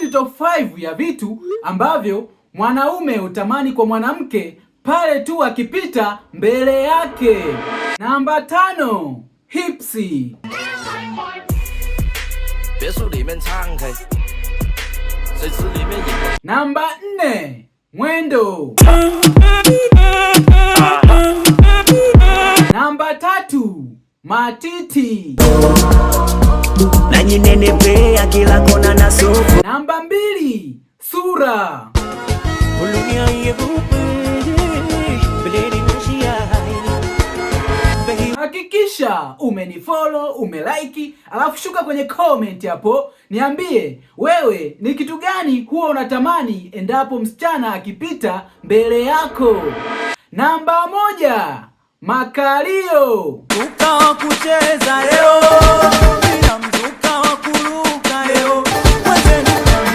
ni top 5 ya vitu ambavyo mwanaume hutamani kwa mwanamke pale tu akipita mbele yake. Namba 5, hipsi. Namba 4, mwendo. Namba 3, matiti. Najinenepea kila kona na soko. Namba 2, sura. Hakikisha umenifollow, umelike, alafu shuka kwenye comment hapo niambie wewe ni kitu gani huwa unatamani endapo msichana akipita mbele yako. Namba 1, makalio. Kucheza leo